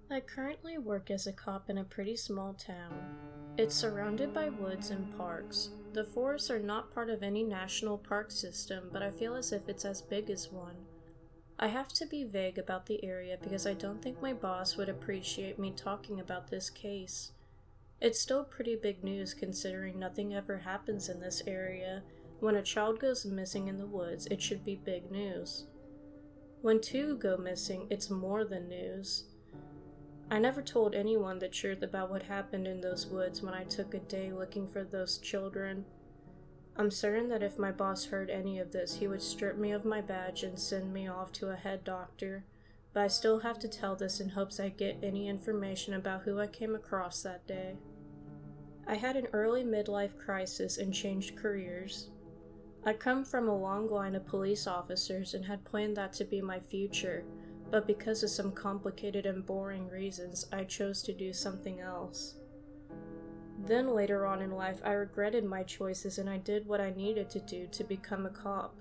I currently work as a cop in a pretty small town. It's surrounded by woods and parks. The forests are not part of any national park system, but I feel as if it's as big as one. I have to be vague about the area because I don't think my boss would appreciate me talking about this case. It's still pretty big news considering nothing ever happens in this area. When a child goes missing in the woods, it should be big news. When two go missing, it's more than news. I never told anyone the truth about what happened in those woods when I took a day looking for those children. I'm certain that if my boss heard any of this, he would strip me of my badge and send me off to a head doctor, but I still have to tell this in hopes I get any information about who I came across that day. I had an early midlife crisis and changed careers. I come from a long line of police officers and had planned that to be my future, but because of some complicated and boring reasons, I chose to do something else. Then later on in life, I regretted my choices and I did what I needed to do to become a cop.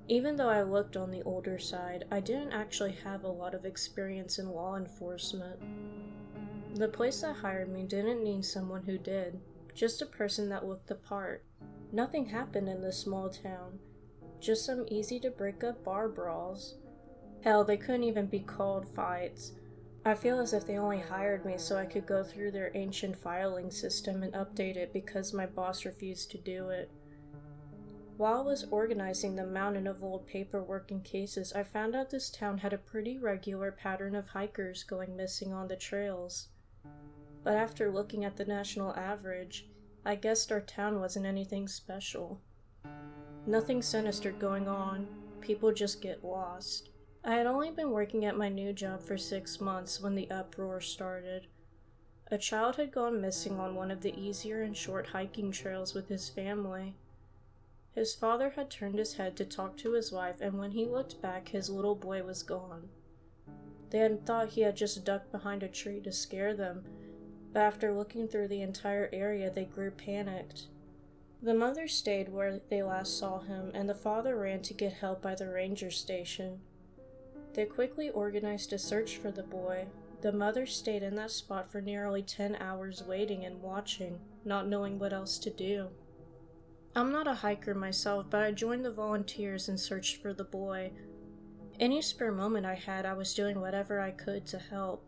Even though I looked on the older side, I didn't actually have a lot of experience in law enforcement. The place that hired me didn't need someone who did, just a person that looked the part. Nothing happened in this small town, just some easy to break up bar brawls. Hell, they couldn't even be called fights. I feel as if they only hired me so I could go through their ancient filing system and update it because my boss refused to do it. While I was organizing the mountain of old paperwork and cases, I found out this town had a pretty regular pattern of hikers going missing on the trails. But after looking at the national average, I guessed our town wasn't anything special. Nothing sinister going on, people just get lost. I had only been working at my new job for 6 months when the uproar started. A child had gone missing on one of the easier and short hiking trails with his family. His father had turned his head to talk to his wife, and when he looked back, his little boy was gone. They had thought he had just ducked behind a tree to scare them, but after looking through the entire area, they grew panicked. The mother stayed where they last saw him, and the father ran to get help by the ranger station. They quickly organized a search for the boy. The mother stayed in that spot for nearly 10 hours waiting and watching, not knowing what else to do. I'm not a hiker myself, but I joined the volunteers and searched for the boy. Any spare moment I had, I was doing whatever I could to help.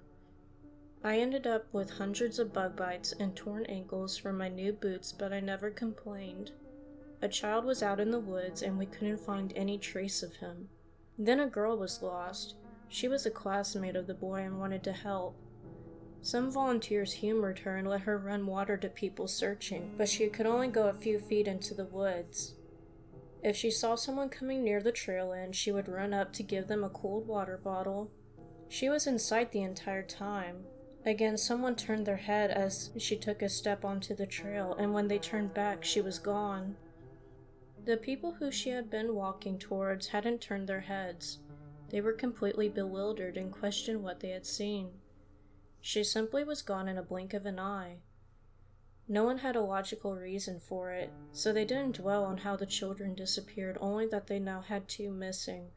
I ended up with hundreds of bug bites and torn ankles from my new boots, but I never complained. A child was out in the woods and we couldn't find any trace of him. Then a girl was lost. She was a classmate of the boy and wanted to help. Some volunteers humored her and let her run water to people searching, but she could only go a few feet into the woods. If she saw someone coming near the trail end, she would run up to give them a cold water bottle. She was in sight the entire time. Again, someone turned their head as she took a step onto the trail, and when they turned back, she was gone. The people who she had been walking towards hadn't turned their heads. They were completely bewildered and questioned what they had seen. She simply was gone in a blink of an eye. No one had a logical reason for it, so they didn't dwell on how the children disappeared, only that they now had 2 missing.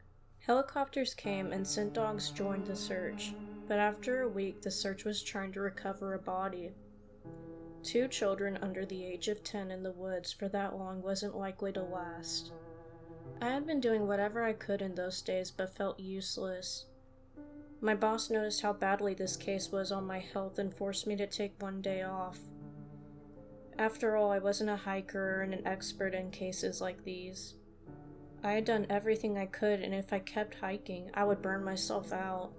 Helicopters came and scent dogs joined the search, but after a week the search was trying to recover a body. 2 children under the age of 10 in the woods for that long wasn't likely to last. I had been doing whatever I could in those days but felt useless. My boss noticed how badly this case was on my health and forced me to take 1 day off. After all, I wasn't a hiker and an expert in cases like these. I had done everything I could, and if I kept hiking, I would burn myself out.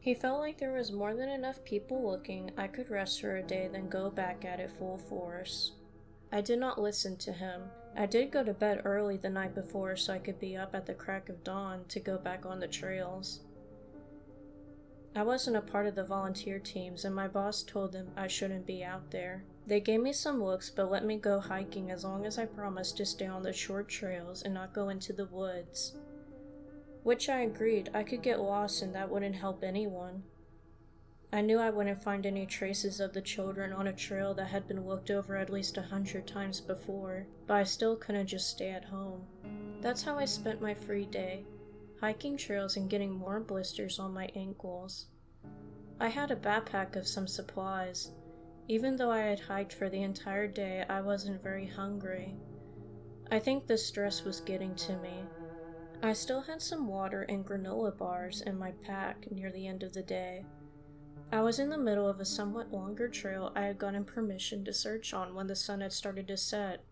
He felt like there was more than enough people looking. I could rest for a day, then go back at it full force. I did not listen to him. I did go to bed early the night before so I could be up at the crack of dawn to go back on the trails. I wasn't a part of the volunteer teams, and my boss told them I shouldn't be out there. They gave me some looks but let me go hiking as long as I promised to stay on the short trails and not go into the woods. Which I agreed. I could get lost and that wouldn't help anyone. I knew I wouldn't find any traces of the children on a trail that had been looked over at least 100 times before, but I still couldn't just stay at home. That's how I spent my free day, hiking trails and getting more blisters on my ankles. I had a backpack of some supplies. Even though I had hiked for the entire day, I wasn't very hungry. I think the stress was getting to me. I still had some water and granola bars in my pack near the end of the day. I was in the middle of a somewhat longer trail I had gotten permission to search on when the sun had started to set.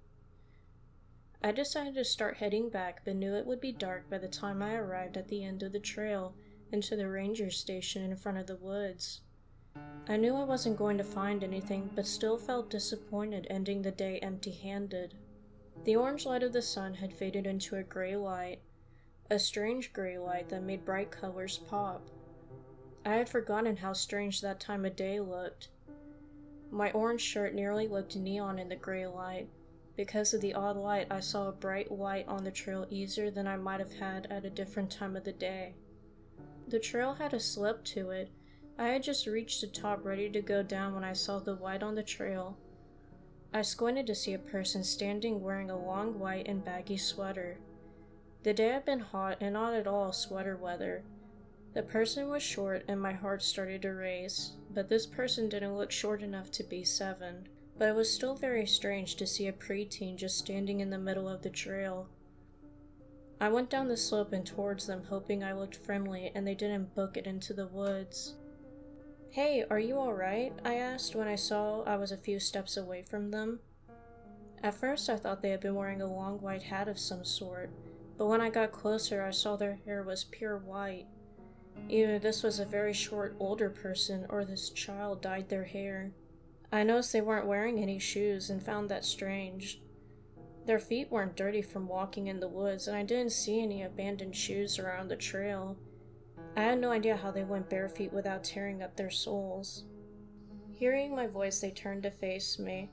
I decided to start heading back, but knew it would be dark by the time I arrived at the end of the trail and to the ranger station in front of the woods. I knew I wasn't going to find anything, but still felt disappointed ending the day empty-handed. The orange light of the sun had faded into a gray light, a strange gray light that made bright colors pop. I had forgotten how strange that time of day looked. My orange shirt nearly looked neon in the gray light. Because of the odd light, I saw a bright light on the trail easier than I might have had at a different time of the day. The trail had a slope to it. I had just reached the top ready to go down when I saw the light on the trail. I squinted to see a person standing wearing a long white and baggy sweater. The day had been hot and not at all sweater weather. The person was short and my heart started to race, but this person didn't look short enough to be 7. But it was still very strange to see a preteen just standing in the middle of the trail. I went down the slope and towards them, hoping I looked friendly and they didn't book it into the woods. "Hey, are you alright?" I asked when I saw I was a few steps away from them. At first I thought they had been wearing a long white hat of some sort, but when I got closer I saw their hair was pure white. Either this was a very short older person or this child dyed their hair. I noticed they weren't wearing any shoes and found that strange. Their feet weren't dirty from walking in the woods, and I didn't see any abandoned shoes around the trail. I had no idea how they went bare feet without tearing up their soles. Hearing my voice, they turned to face me.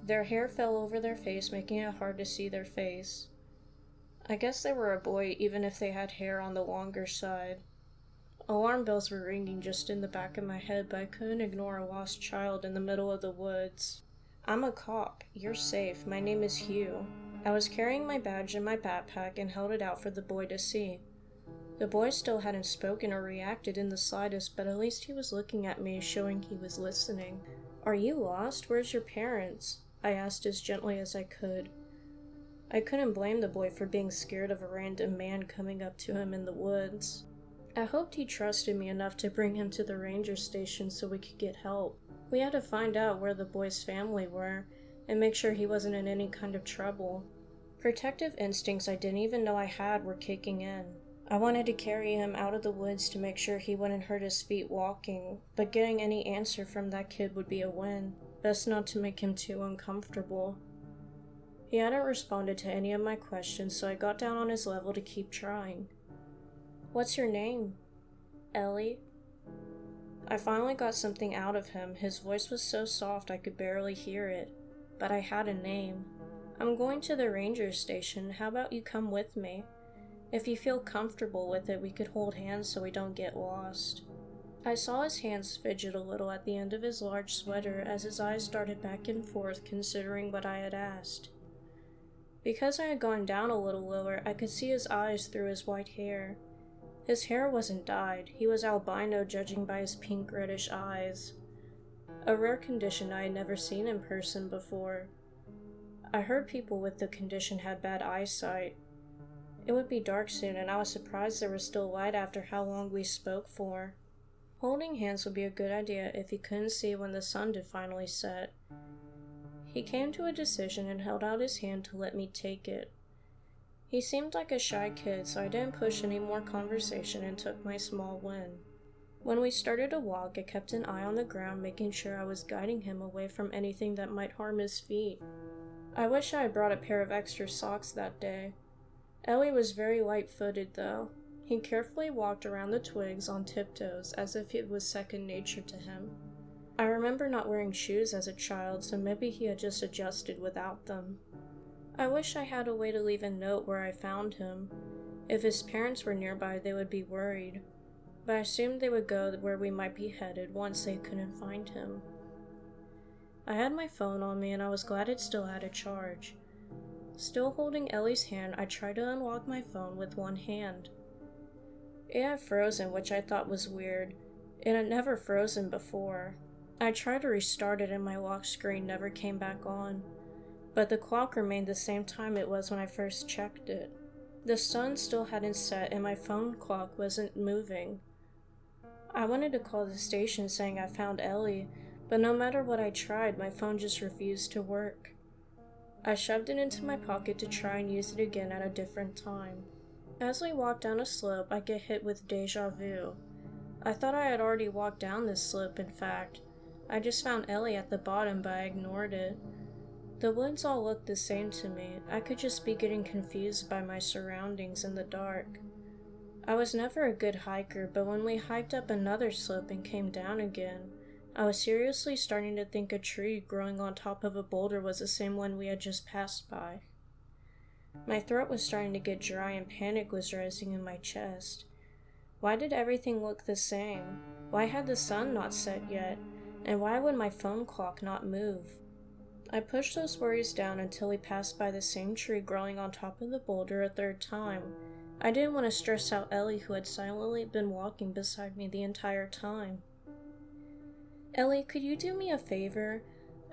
Their hair fell over their face, making it hard to see their face. I guess they were a boy, even if they had hair on the longer side. Alarm bells were ringing just in the back of my head, but I couldn't ignore a lost child in the middle of the woods. "I'm a cop. You're safe. My name is Hugh." I was carrying my badge in my backpack and held it out for the boy to see. The boy still hadn't spoken or reacted in the slightest, but at least he was looking at me, showing he was listening. "Are you lost? Where's your parents?" I asked as gently as I could. I couldn't blame the boy for being scared of a random man coming up to him in the woods. I hoped he trusted me enough to bring him to the ranger station so we could get help. We had to find out where the boy's family were, and make sure he wasn't in any kind of trouble. Protective instincts I didn't even know I had were kicking in. I wanted to carry him out of the woods to make sure he wouldn't hurt his feet walking, but getting any answer from that kid would be a win. Best not to make him too uncomfortable. He hadn't responded to any of my questions, so I got down on his level to keep trying. "What's your name?" "Ellie." I finally got something out of him. His voice was so soft I could barely hear it, but I had a name. "I'm going to the ranger station. How about you come with me? If you feel comfortable with it, we could hold hands so we don't get lost." I saw his hands fidget a little at the end of his large sweater as his eyes darted back and forth considering what I had asked. Because I had gone down a little lower, I could see his eyes through his white hair. His hair wasn't dyed. He was albino, judging by his pink-reddish eyes. A rare condition I had never seen in person before. I heard people with the condition had bad eyesight. It would be dark soon, and I was surprised there was still light after how long we spoke for. Holding hands would be a good idea if he couldn't see when the sun did finally set. He came to a decision and held out his hand to let me take it. He seemed like a shy kid, so I didn't push any more conversation and took my small win. When we started to walk, I kept an eye on the ground, making sure I was guiding him away from anything that might harm his feet. I wish I had brought a pair of extra socks that day. Ellie was very light-footed, though. He carefully walked around the twigs on tiptoes, as if it was second nature to him. I remember not wearing shoes as a child, so maybe he had just adjusted without them. I wish I had a way to leave a note where I found him. If his parents were nearby, they would be worried, but I assumed they would go where we might be headed once they couldn't find him. I had my phone on me, and I was glad it still had a charge. Still holding Ellie's hand, I tried to unlock my phone with one hand. It had frozen, which I thought was weird, It had never frozen before. I tried to restart it and my lock screen never came back on, but the clock remained the same time it was when I first checked it. The sun still hadn't set and my phone clock wasn't moving. I wanted to call the station saying I found Ellie, but no matter what I tried, my phone just refused to work. I shoved it into my pocket to try and use it again at a different time. As we walked down a slope, I get hit with deja vu. I thought I had already walked down this slope, in fact. I just found Ellie at the bottom, but I ignored it. The woods all looked the same to me. I could just be getting confused by my surroundings in the dark. I was never a good hiker, but when we hiked up another slope and came down again, I was seriously starting to think a tree growing on top of a boulder was the same one we had just passed by. My throat was starting to get dry and panic was rising in my chest. Why did everything look the same? Why had the sun not set yet? And why would my phone clock not move? I pushed those worries down until we passed by the same tree growing on top of the boulder a third time. I didn't want to stress out Ellie, who had silently been walking beside me the entire time. Ellie, could you do me a favor?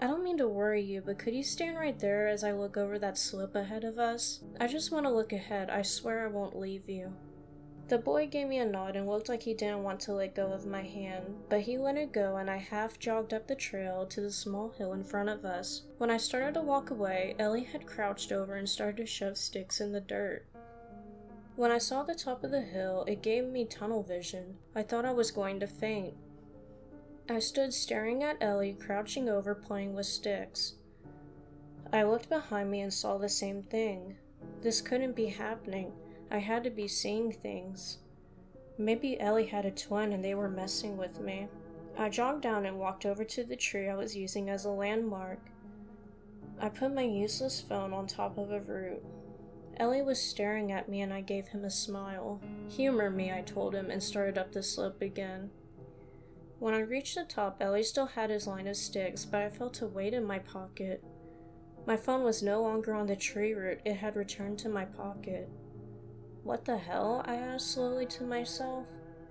I don't mean to worry you, but could you stand right there as I look over that slope ahead of us? I just want to look ahead. I swear I won't leave you. The boy gave me a nod and looked like he didn't want to let go of my hand, but he let it go and I half jogged up the trail to the small hill in front of us. When I started to walk away, Ellie had crouched over and started to shove sticks in the dirt. When I saw the top of the hill, it gave me tunnel vision. I thought I was going to faint. I stood staring at Ellie, crouching over playing with sticks. I looked behind me and saw the same thing. This couldn't be happening. I had to be seeing things. Maybe Ellie had a twin and they were messing with me. I jogged down and walked over to the tree I was using as a landmark. I put my useless phone on top of a root. Ellie was staring at me and I gave him a smile. Humor me, I told him, and started up the slope again. When I reached the top, Ellie still had his line of sticks, but I felt a weight in my pocket. My phone was no longer on the tree root, it had returned to my pocket. What the hell? I asked slowly to myself.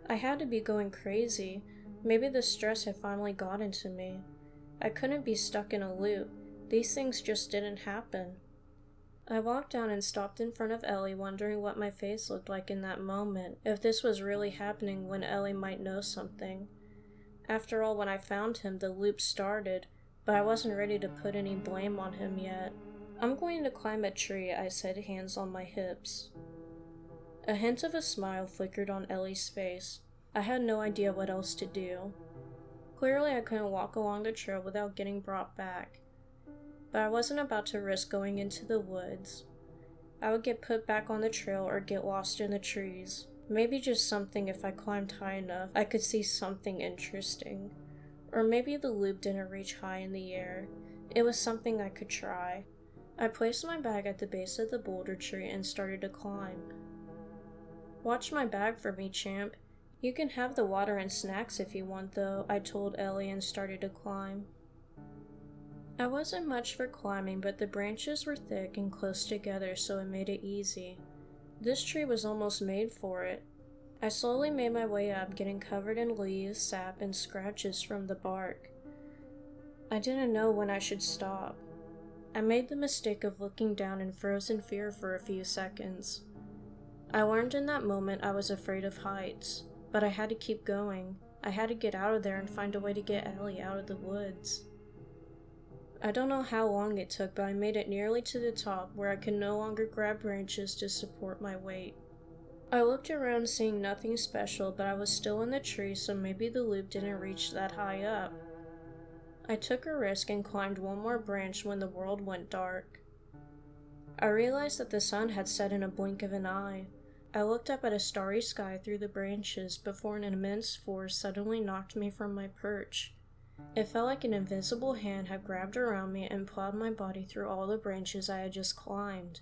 I had to be going crazy. Maybe the stress had finally gotten to me. I couldn't be stuck in a loop. These things just didn't happen. I walked down and stopped in front of Ellie, wondering what my face looked like in that moment, if this was really happening when Ellie might know something. After all, when I found him, the loop started, but I wasn't ready to put any blame on him yet. I'm going to climb a tree, I said, hands on my hips. A hint of a smile flickered on Ellie's face. I had no idea what else to do. Clearly I couldn't walk along the trail without getting brought back. But I wasn't about to risk going into the woods. I would get put back on the trail or get lost in the trees. Maybe just something if I climbed high enough, I could see something interesting. Or maybe the loop didn't reach high in the air. It was something I could try. I placed my bag at the base of the boulder tree and started to climb. Watch my bag for me, champ. You can have the water and snacks if you want, though, I told Ellie and started to climb. I wasn't much for climbing, but the branches were thick and close together, so it made it easy. This tree was almost made for it. I slowly made my way up, getting covered in leaves, sap, and scratches from the bark. I didn't know when I should stop. I made the mistake of looking down in frozen fear for a few seconds. I learned in that moment I was afraid of heights, but I had to keep going. I had to get out of there and find a way to get Ellie out of the woods. I don't know how long it took, but I made it nearly to the top where I could no longer grab branches to support my weight. I looked around seeing nothing special, but I was still in the tree, so maybe the loop didn't reach that high up. I took a risk and climbed one more branch when the world went dark. I realized that the sun had set in a blink of an eye. I looked up at a starry sky through the branches before an immense force suddenly knocked me from my perch. It felt like an invisible hand had grabbed around me and plowed my body through all the branches I had just climbed.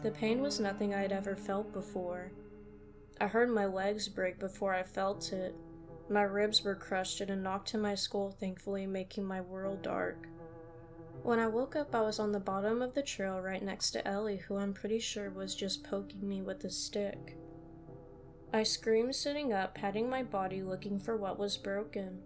The pain was nothing I had ever felt before. I heard my legs break before I felt it. My ribs were crushed and a knock to my skull, thankfully making my world dark. When I woke up, I was on the bottom of the trail right next to Ellie, who I'm pretty sure was just poking me with a stick. I screamed sitting up, patting my body looking for what was broken,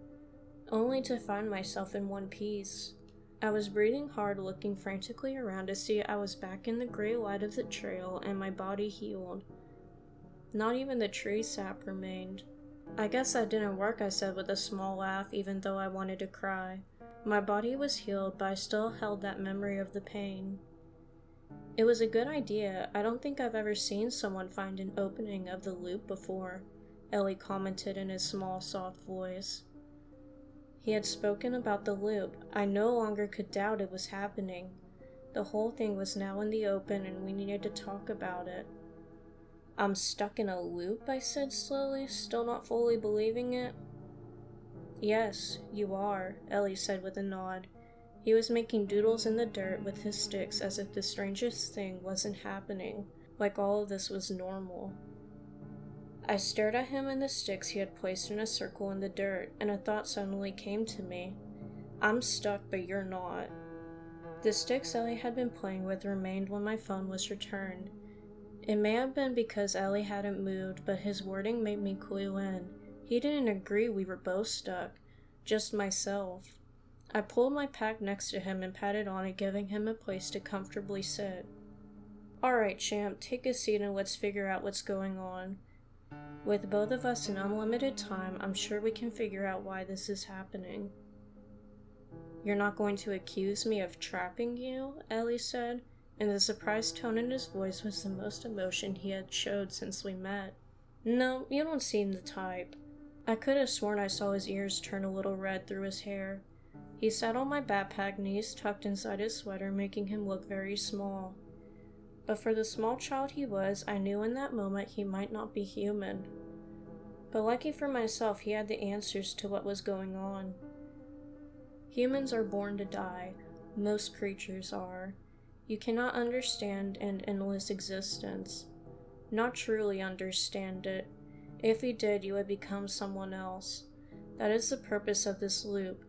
only to find myself in one piece. I was breathing hard, looking frantically around to see I was back in the gray light of the trail and my body healed. Not even the tree sap remained. I guess that didn't work, I said with a small laugh, even though I wanted to cry. My body was healed, but I still held that memory of the pain. It was a good idea. I don't think I've ever seen someone find an opening of the loop before, Ellie commented in his small, soft voice. He had spoken about the loop. I no longer could doubt it was happening. The whole thing was now in the open and we needed to talk about it. I'm stuck in a loop, I said slowly, still not fully believing it. Yes, you are, Ellie said with a nod. He was making doodles in the dirt with his sticks as if the strangest thing wasn't happening, like all of this was normal. I stared at him and the sticks he had placed in a circle in the dirt, and a thought suddenly came to me. I'm stuck, but you're not. The sticks Ellie had been playing with remained when my phone was returned. It may have been because Ellie hadn't moved, but his wording made me clue in. He didn't agree we were both stuck, just myself. I pulled my pack next to him and patted on it, giving him a place to comfortably sit. Alright, champ, take a seat and let's figure out what's going on. With both of us in unlimited time, I'm sure we can figure out why this is happening. You're not going to accuse me of trapping you, Ellie said, and the surprised tone in his voice was the most emotion he had showed since we met. No, you don't seem the type. I could have sworn I saw his ears turn a little red through his hair. He sat on my backpack, knees tucked inside his sweater, making him look very small. But for the small child he was, I knew in that moment he might not be human. But lucky for myself, he had the answers to what was going on. Humans are born to die. Most creatures are. You cannot understand an endless existence. Not truly understand it. If you did, you would become someone else. That is the purpose of this loop.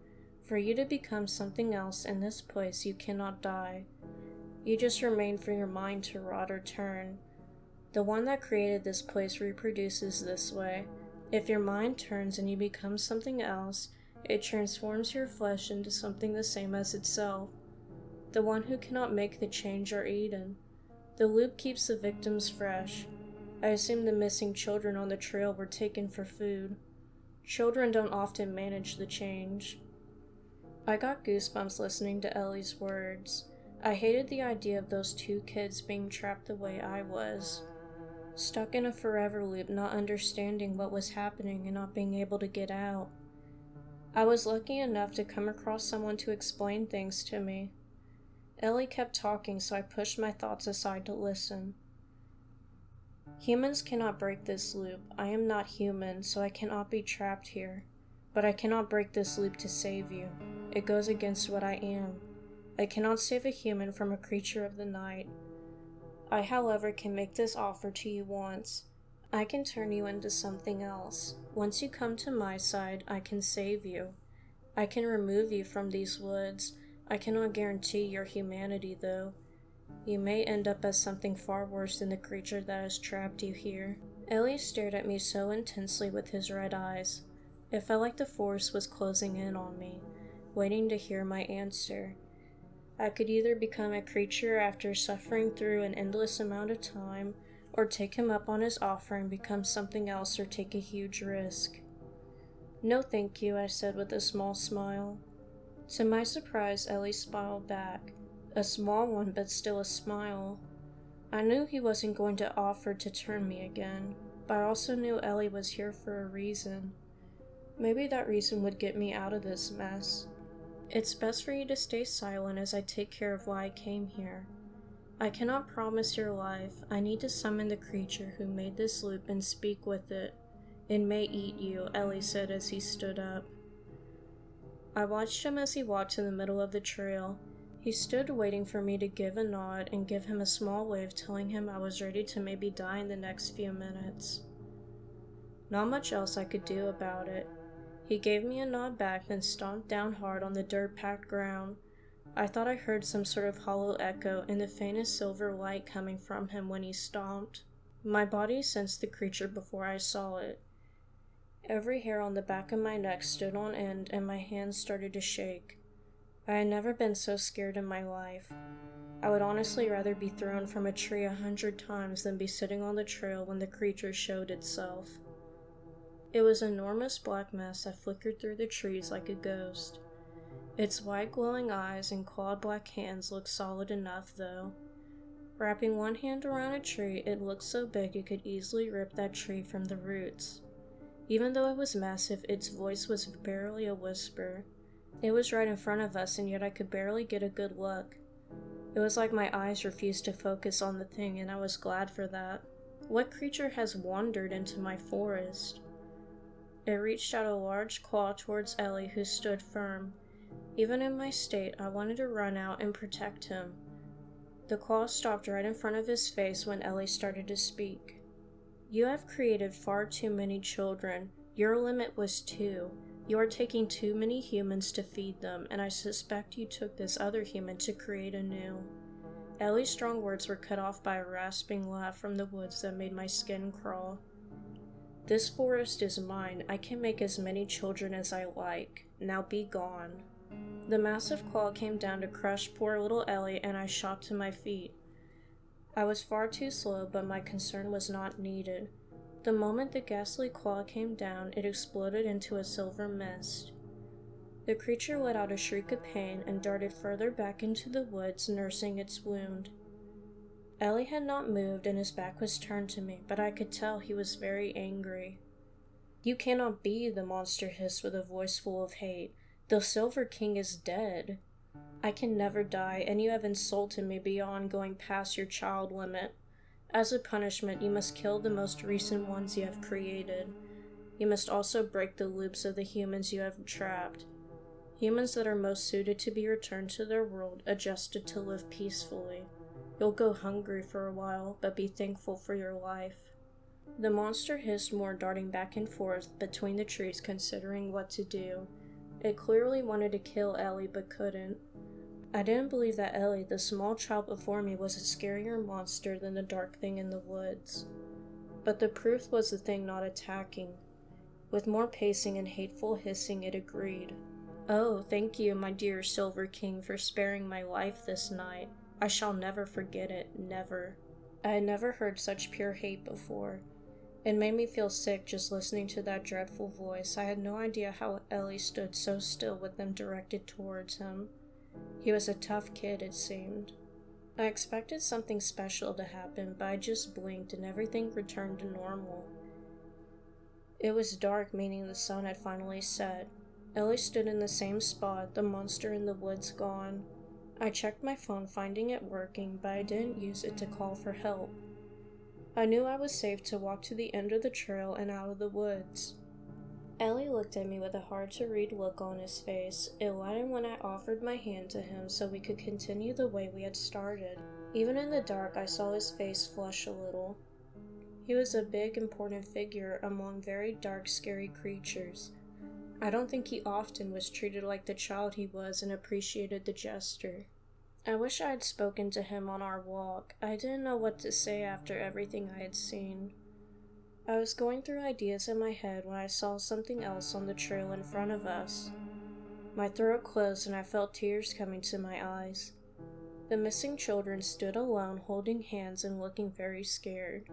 For you to become something else in this place, you cannot die. You just remain for your mind to rot or turn. The one that created this place reproduces this way. If your mind turns and you become something else, it transforms your flesh into something the same as itself. The one who cannot make the change are eaten. The loop keeps the victims fresh. I assume the missing children on the trail were taken for food. Children don't often manage the change. I got goosebumps listening to Ellie's words. I hated the idea of those two kids being trapped the way I was. Stuck in a forever loop, not understanding what was happening and not being able to get out. I was lucky enough to come across someone to explain things to me. Ellie kept talking, so I pushed my thoughts aside to listen. Humans cannot break this loop. I am not human, so I cannot be trapped here. But I cannot break this loop to save you. It goes against what I am. I cannot save a human from a creature of the night. I, however, can make this offer to you once. I can turn you into something else. Once you come to my side, I can save you. I can remove you from these woods. I cannot guarantee your humanity, though. You may end up as something far worse than the creature that has trapped you here. Ellie stared at me so intensely with his red eyes. It felt like the forest was closing in on me, waiting to hear my answer. I could either become a creature after suffering through an endless amount of time, or take him up on his offer and become something else or take a huge risk. No thank you, I said with a small smile. To my surprise, Ellie smiled back. A small one, but still a smile. I knew he wasn't going to offer to turn me again, but I also knew Ellie was here for a reason. Maybe that reason would get me out of this mess. It's best for you to stay silent as I take care of why I came here. I cannot promise your life. I need to summon the creature who made this loop and speak with it. It may eat you, Ellie said as he stood up. I watched him as he walked to the middle of the trail. He stood waiting for me to give a nod and give him a small wave, telling him I was ready to maybe die in the next few minutes. Not much else I could do about it. He gave me a nod back, then stomped down hard on the dirt-packed ground. I thought I heard some sort of hollow echo and the faintest silver light coming from him when he stomped. My body sensed the creature before I saw it. Every hair on the back of my neck stood on end and my hands started to shake. I had never been so scared in my life. I would honestly rather be thrown from a tree 100 times than be sitting on the trail when the creature showed itself. It was an enormous black mass that flickered through the trees like a ghost. Its white glowing eyes and clawed black hands looked solid enough, though. Wrapping one hand around a tree, it looked so big it could easily rip that tree from the roots. Even though it was massive, its voice was barely a whisper. It was right in front of us, and yet I could barely get a good look. It was like my eyes refused to focus on the thing, and I was glad for that. What creature has wandered into my forest? It reached out a large claw towards Ellie, who stood firm. Even in my state, I wanted to run out and protect him. The claw stopped right in front of his face when Ellie started to speak. "You have created far too many children. Your limit was 2. You are taking too many humans to feed them, and I suspect you took this other human to create a new." Ellie's strong words were cut off by a rasping laugh from the woods that made my skin crawl. "This forest is mine. I can make as many children as I like. Now be gone." The massive claw came down to crush poor little Ellie, and I shot to my feet. I was far too slow, but my concern was not needed. The moment the ghastly claw came down, it exploded into a silver mist. The creature let out a shriek of pain and darted further back into the woods, nursing its wound. Ellie had not moved and his back was turned to me, but I could tell he was very angry. "You cannot be," the monster hissed with a voice full of hate. "The Silver King is dead. I can never die, and you have insulted me beyond going past your child limit. As a punishment, you must kill the most recent ones you have created. You must also break the loops of the humans you have trapped. Humans that are most suited to be returned to their world, adjusted to live peacefully. You'll go hungry for a while, but be thankful for your life." The monster hissed more, darting back and forth between the trees, considering what to do. It clearly wanted to kill Ellie, but couldn't. I didn't believe that Ellie, the small child before me, was a scarier monster than the dark thing in the woods. But the proof was the thing not attacking. With more pacing and hateful hissing, it agreed. "Oh, thank you, my dear Silver King, for sparing my life this night. I shall never forget it, never." I had never heard such pure hate before. It made me feel sick just listening to that dreadful voice. I had no idea how Ellie stood so still with them directed towards him. He was a tough kid, it seemed. I expected something special to happen, but I just blinked and everything returned to normal. It was dark, meaning the sun had finally set. Ellie stood in the same spot, the monster in the woods gone. I checked my phone, finding it working, but I didn't use it to call for help. I knew I was safe to walk to the end of the trail and out of the woods. Ellie looked at me with a hard-to-read look on his face. It lightened when I offered my hand to him so we could continue the way we had started. Even in the dark, I saw his face flush a little. He was a big, important figure among very dark, scary creatures. I don't think he often was treated like the child he was and appreciated the gesture. I wish I had spoken to him on our walk. I didn't know what to say after everything I had seen. I was going through ideas in my head when I saw something else on the trail in front of us. My throat closed and I felt tears coming to my eyes. The missing children stood alone, holding hands and looking very scared.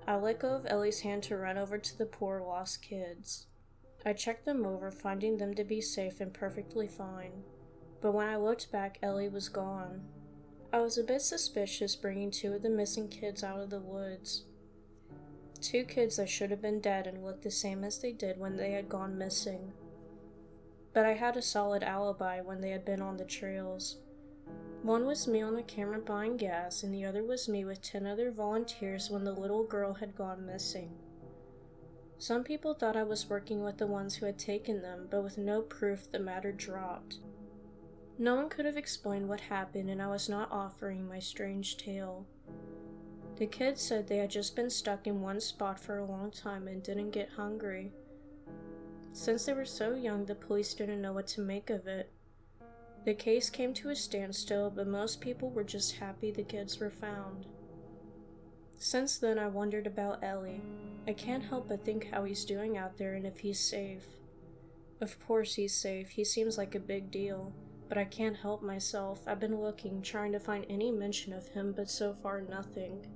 I let go of Ellie's hand to run over to the poor lost kids. I checked them over, finding them to be safe and perfectly fine. But when I looked back, Ellie was gone. I was a bit suspicious bringing 2 of the missing kids out of the woods. 2 kids that should have been dead and looked the same as they did when they had gone missing. But I had a solid alibi when they had been on the trails. One was me on the camera buying gas, and the other was me with 10 other volunteers when the little girl had gone missing. Some people thought I was working with the ones who had taken them, but with no proof, the matter dropped. No one could have explained what happened, and I was not offering my strange tale. The kids said they had just been stuck in one spot for a long time and didn't get hungry. Since they were so young, the police didn't know what to make of it. The case came to a standstill, but most people were just happy the kids were found. Since then, I wondered about Ellie. I can't help but think how he's doing out there and if he's safe. Of course he's safe, he seems like a big deal, but I can't help myself. I've been looking, trying to find any mention of him, but so far nothing.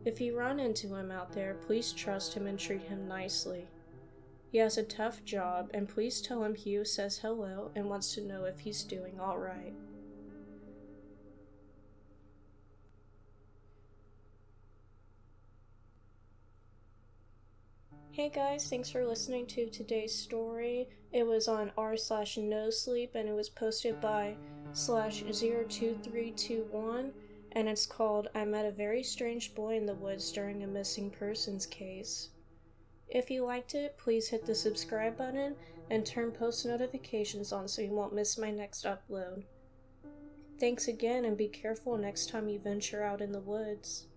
If you run into him out there, please trust him and treat him nicely. He has a tough job, and please tell him Hugh says hello and wants to know if he's doing alright. Hey guys, thanks for listening to today's story. It was on r/NoSleep and it was posted by /02321 and it's called I Met a Very Strange Boy in the Woods During a Missing Persons Case. If you liked it, please hit the subscribe button and turn post notifications on so you won't miss my next upload. Thanks again and be careful next time you venture out in the woods.